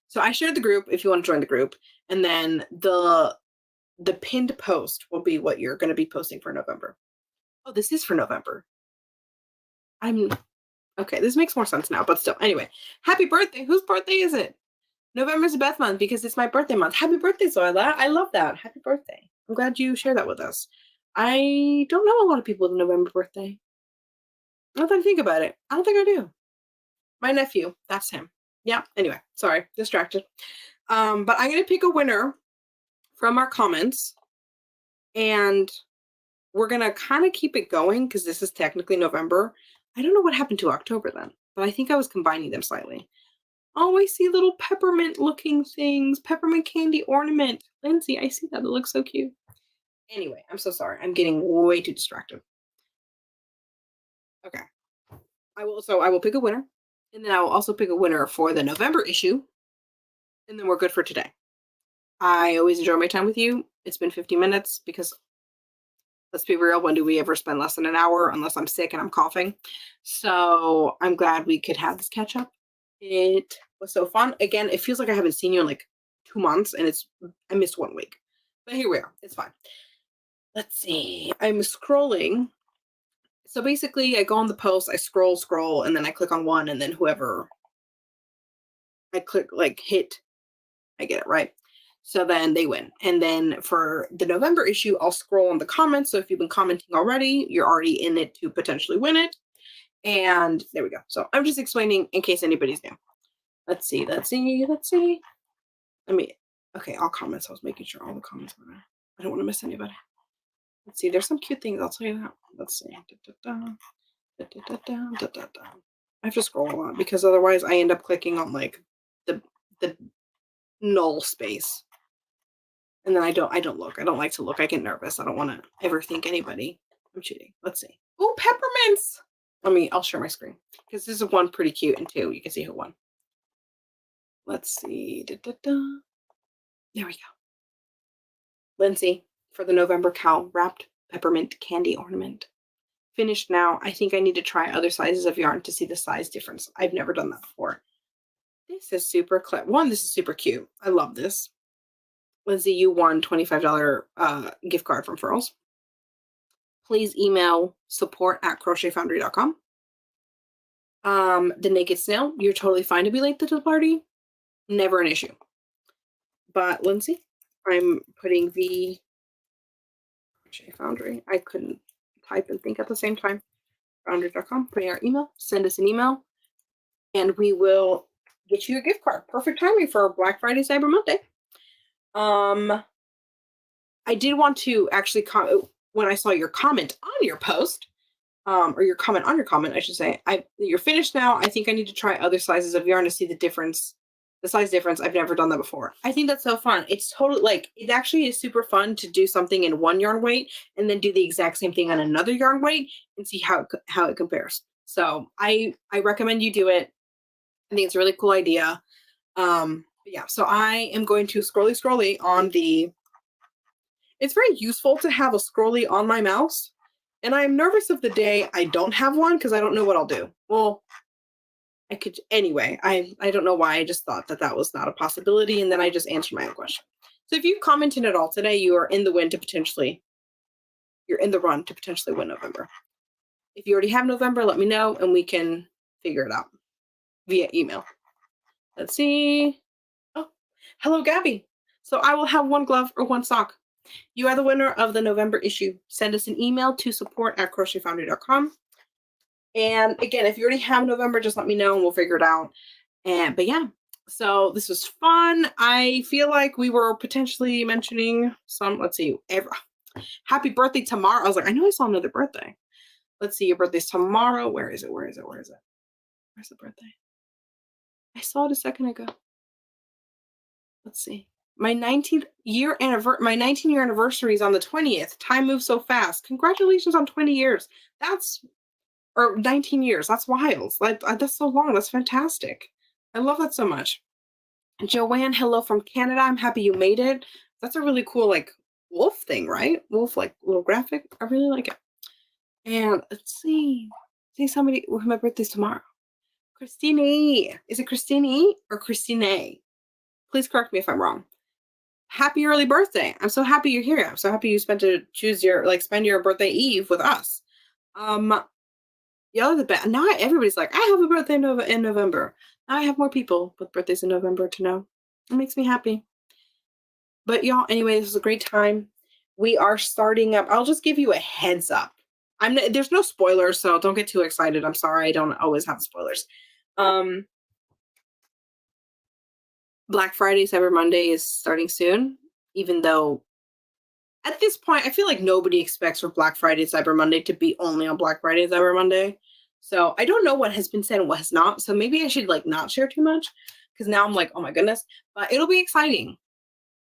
So I shared the group if you want to join the group. And then the pinned post will be what you're going to be posting for November. Oh, this is for November. Okay, this makes more sense now, but still. Anyway, happy birthday. Whose birthday is it? November's the best month because it's my birthday month. Happy birthday, Zoila. I love that. Happy birthday. I'm glad you shared that with us. I don't know a lot of people with a November birthday. Now that I think about it, I don't think I do. My nephew, that's him. Yeah, anyway, sorry, distracted. But I'm going to pick a winner from our comments, and we're going to kind of keep it going because this is technically November. I don't know what happened to October then, but I think I was combining them slightly. Oh, I see little peppermint looking things. Peppermint candy ornament. Lindsay, I see that. It looks so cute. Anyway, I'm so sorry. I'm getting way too distracted. Okay. I will pick a winner. And then I will also pick a winner for the November issue. And then we're good for today. I always enjoy my time with you. It's been 50 minutes because let's be real, when do we ever spend less than an hour unless I'm sick and I'm coughing? So I'm glad we could have this catch up. It was so fun. Again, it feels like I haven't seen you in like 2 months and I missed 1 week. But here we are. It's fine. Let's see. I'm scrolling. So basically I go on the post, I scroll, and then I click on one, and then whoever I click hit, I get it right. So then they win. And then for the November issue, I'll scroll on the comments. So if you've been commenting already, you're already in it to potentially win it. And there we go. So I'm just explaining in case anybody's new. Let's see. Okay, all comments. I was making sure all the comments were there. I don't want to miss anybody. Let's see. There's some cute things. I'll tell you that. Let's see. I have to scroll a lot because otherwise I end up clicking on the null space. And then I don't look. I don't like to look. I get nervous. I don't want to ever think anybody. I'm cheating. Let's see. Oh, peppermints. I'll share my screen because this is one pretty cute, and two, you can see who won. Let's see. There we go. Lindsay for the November cow wrapped peppermint candy ornament. Finished now. I think I need to try other sizes of yarn to see the size difference. I've never done that before. This is super clever. This is super cute. I love this. Lindsay, you won $25 gift card from Furls. please email support@crochetfoundry.com. The naked snail, you're totally fine to be late to the party. Never an issue. But Lindsay, I'm putting the Crochet Foundry. I couldn't type and think at the same time. Foundry.com, putting our email, send us an email, and we will get you a gift card. Perfect timing for Black Friday, Cyber Monday. I did want to actually when I saw your comment on your post, or your comment on your comment, I should say, you're finished now. I think I need to try other sizes of yarn to see the difference, the size difference. I've never done that before. I think that's so fun. It's totally like, it actually is super fun to do something in one yarn weight and then do the exact same thing on another yarn weight and see how it compares. So I recommend you do it. I think it's a really cool idea. Yeah, so I am going to scrolly on the, it's very useful to have a scrolly on my mouse. And I'm nervous of the day I don't have one because I don't know what I'll do. Well, I could, anyway, I don't know why I just thought that was not a possibility. And then I just answered my own question. So if you commented at all today, you are in the run to potentially win November. If you already have November, let me know and we can figure it out via email. Let's see. Oh, hello, Gabby. So I will have one glove or one sock. You are the winner of the November issue. Send us an email to support@crochetfoundry.com. And again, if you already have November, just let me know and we'll figure it out. But yeah, so this was fun. I feel like we were potentially mentioning let's see, happy birthday tomorrow. I was like, I know I saw another birthday. Let's see, your birthday's tomorrow. Where is it? Where's the birthday? I saw it a second ago. Let's see. My 19-year anniversary is on the 20th. Time moves so fast. Congratulations on 20 years. Or 19 years. That's wild. That's so long. That's fantastic. I love that so much. Joanne, hello from Canada. I'm happy you made it. That's a really cool, like, wolf thing, right? Wolf, like, little graphic. I really like it. And let's see. Somebody, my birthday's tomorrow. Christine. Is it Christine or Christine? Please correct me if I'm wrong. Happy early birthday. I'm so happy you're here. I'm so happy you spend your birthday eve with us. Y'all are the best. Now everybody's like, I have a birthday in November. Now I have more people with birthdays in November to know. It makes me happy. But y'all, anyway, this was a great time. We are starting up. I'll just give you a heads up. There's no spoilers, so don't get too excited. I'm sorry, I don't always have spoilers. Black Friday, Cyber Monday is starting soon, even though at this point, I feel like nobody expects for Black Friday, Cyber Monday to be only on Black Friday, Cyber Monday. So I don't know what has been said and what has not. So maybe I should not share too much because now I'm like, oh my goodness, but it'll be exciting.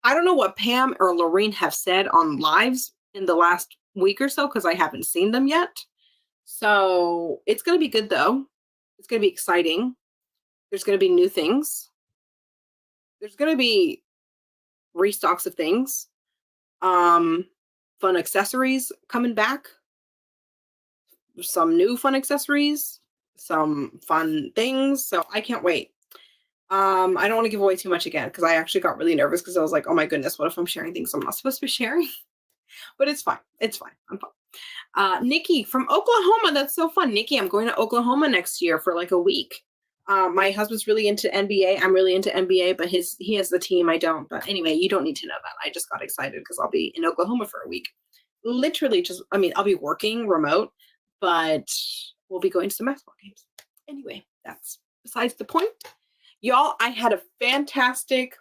I don't know what Pam or Lorraine have said on lives in the last week or so because I haven't seen them yet. So it's going to be good though. It's going to be exciting. There's going to be new things. There's going to be restocks of things. Fun accessories coming back. Some new fun accessories. Some fun things. So I can't wait. I don't want to give away too much again because I actually got really nervous because I was like, oh my goodness, what if I'm sharing things I'm not supposed to be sharing? But it's fine. It's fine. I'm fine. Nikki from Oklahoma. That's so fun. Nikki, I'm going to Oklahoma next year for like a week. My husband's really into NBA. I'm really into NBA, but he has the team. I don't. But anyway, you don't need to know that. I just got excited because I'll be in Oklahoma for a week. Literally I'll be working remote, but we'll be going to some basketball games. Anyway, that's besides the point. Y'all, I had a fantastic...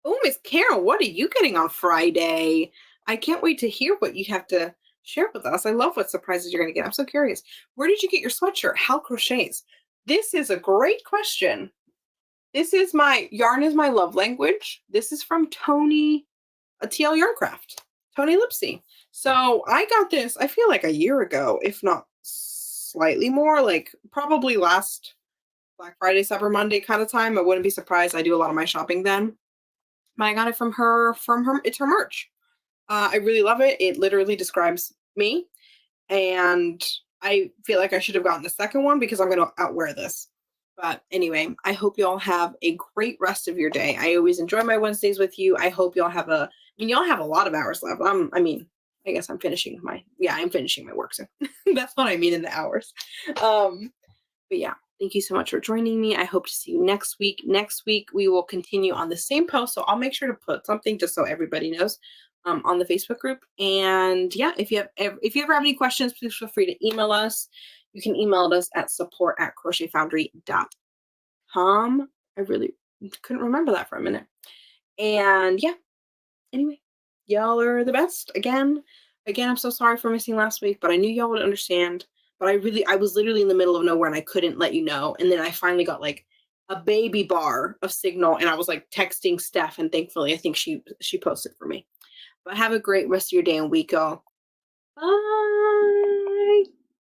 Oh, Miss Karen, what are you getting on Friday? I can't wait to hear what you have to share with us. I love what surprises you're going to get. I'm so curious. Where did you get your sweatshirt? Hal Crochets. This is a great question. This is yarn is my love language. This is from Tony, TL Yarncraft, Tony Lipsy. So I got this, I feel like a year ago, if not slightly more, like probably last Black Friday, Cyber Monday kind of time. I wouldn't be surprised. I do a lot of my shopping then. But I got it from her, it's her merch. I really love it. It literally describes me. And I feel like I should have gotten the second one because I'm going to outwear this. But anyway, I hope you all have a great rest of your day. I always enjoy my Wednesdays with you. I hope y'all have y'all have a lot of hours left. I guess I'm finishing I'm finishing my work soon. That's what I mean in the hours. Um, but yeah, thank you so much for joining me. I hope to see you next week. Next week we will continue on the same post, so I'll make sure to put something just so everybody knows on the Facebook group. And yeah, if you ever have any questions, please feel free to email us. You can email us at support@crochetfoundry.com. I really couldn't remember that for a minute. And yeah, anyway, y'all are the best. Again, I'm so sorry for missing last week, but I knew y'all would understand. But I was literally in the middle of nowhere and I couldn't let you know. And then I finally got like a baby bar of signal, and I was like texting Steph, and thankfully I think she posted for me. But have a great rest of your day and week, y'all. Bye.